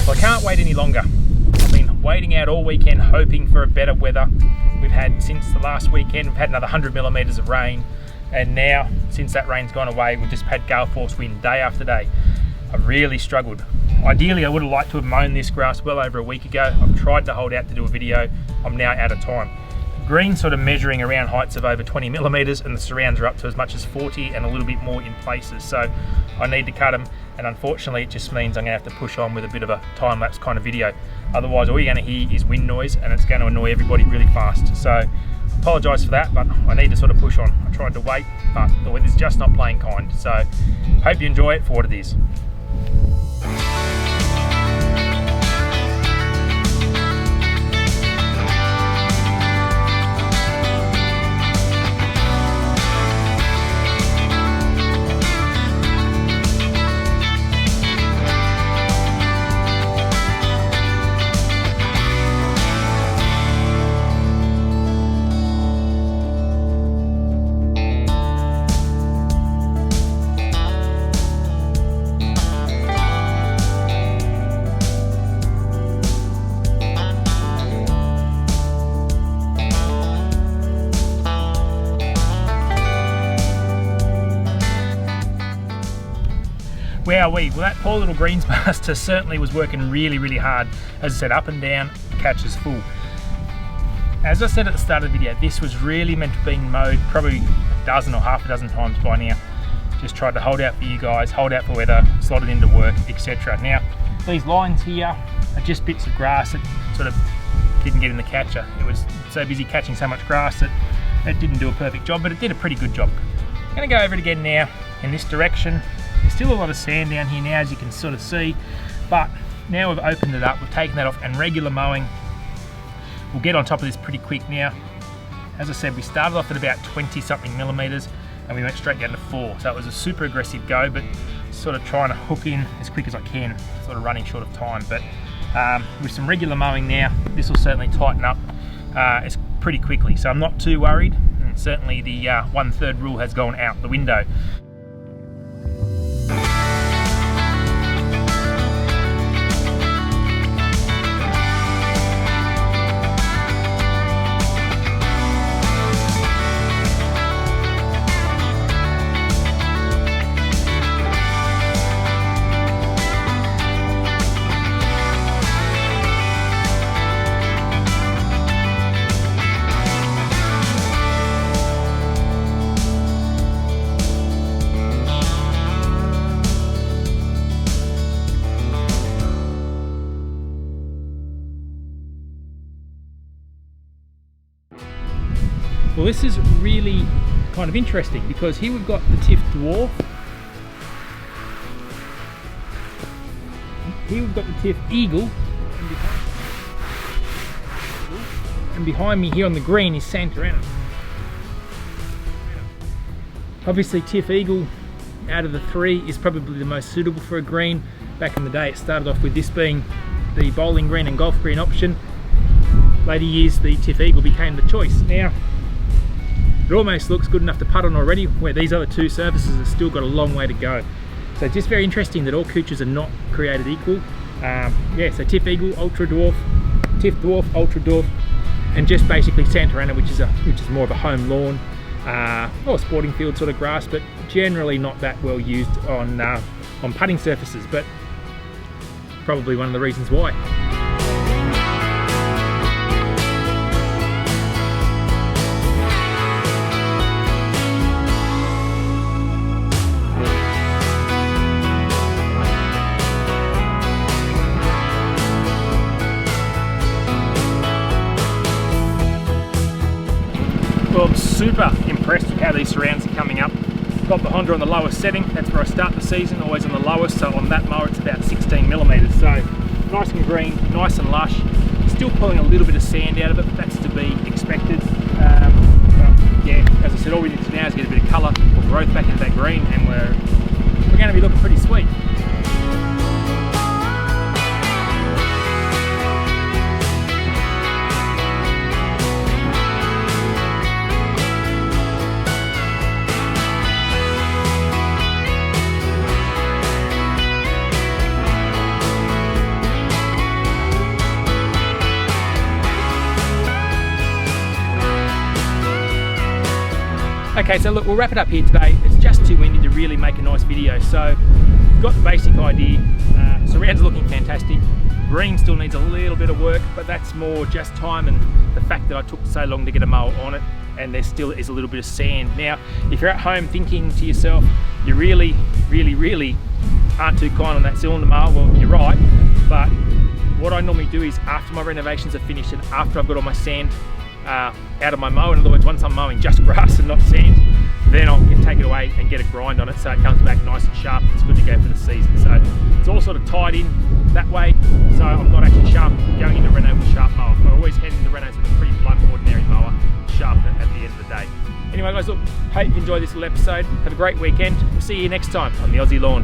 Well, I can't wait any longer. I've been waiting out all weekend hoping for a better weather. We've had, since the last weekend, we've had another 100 millimetres of rain, and now, since that rain's gone away, we've just had gale force wind day after day. I've really struggled. Ideally, I would have liked to have mown this grass well over a week ago. I've tried to hold out to do a video. I'm now out of time. Green's sort of measuring around heights of over 20 millimetres, and the surrounds are up to as much as 40 and a little bit more in places. So I need to cut them, and unfortunately it just means I'm going to have to push on with a bit of a time-lapse kind of video. Otherwise all you're going to hear is wind noise, and it's going to annoy everybody really fast. So I apologise for that, but I need to sort of push on. I tried to wait, but the weather's just not playing kind. So hope you enjoy it for what it is. Where are we? Well, that poor little greens master certainly was working really hard. As I said, up and down, the catch is full. As I said at the start of the video, this was really meant to be mowed probably a dozen or half a dozen times by now. Just tried to hold out for you guys, hold out for weather, slot it into work, etc. Now, these lines here are just bits of grass that sort of didn't get in the catcher. It was so busy catching so much grass that it didn't do a perfect job, but it did a pretty good job. I'm going to go over it again now in this direction. There's still a lot of sand down here now, as you can sort of see, but now we've opened it up, we've taken that off, and regular mowing we'll get on top of this pretty quick now. As I said, we started off at about 20 something millimetres and we went straight down to 4, so it was a super aggressive go, but sort of trying to hook in as quick as I can, sort of running short of time. But with some regular mowing now, this will certainly tighten up it's pretty quickly, so I'm not too worried, and certainly the 1/3 rule has gone out the window. Well, this is really kind of interesting because here we've got the Tiff Dwarf, here we've got the Tiff Eagle, and behind me here on the green is Santa Ana. Obviously Tiff Eagle out of the three is probably the most suitable for a green. Back in the day it started off with this being the bowling green and golf green option. Later years the Tiff Eagle became the choice. Now it almost looks good enough to putt on already, where these other two surfaces have still got a long way to go. So just very interesting that all couches are not created equal. Yeah, so Tiff Eagle, Ultra Dwarf, Tiff Dwarf, Ultra Dwarf, and just basically Santa Ana, which is more of a home lawn or sporting field sort of grass, but generally not that well used on putting surfaces, but probably one of the reasons why. Well, I'm super impressed with how these surrounds are coming up. Got the Honda on the lowest setting, that's where I start the season, always on the lowest, so on that mower it's about 16 millimetres. So nice and green, nice and lush, still pulling a little bit of sand out of it, but that's to be expected. Yeah, as I said, all we need to do now is get a bit of colour or growth back into that green, and we're going to be looking pretty sweet. Okay, so look, we'll wrap it up here today. It's just too windy to really make a nice video. So, got the basic idea. Surrounds are looking fantastic. Green still needs a little bit of work, but that's more just time and the fact that I took so long to get a mower on it, and there still is a little bit of sand. Now, if you're at home thinking to yourself, you really aren't too kind on that cylinder mower, well, you're right, but what I normally do is after my renovations are finished and after I've got all my sand out of my mower, in other words, once I'm mowing just grass and not sand, then I can take it away and get a grind on it so it comes back nice and sharp. It's good to go for the season. So it's all sort of tied in that way. So I'm not actually sharp going into Reno with sharp mower. I always head into Renos with a pretty blunt, ordinary mower, sharpen it at the end of the day. Anyway guys, look, hope you enjoyed this little episode. Have a great weekend. We'll see you next time on the Aussie Lawn.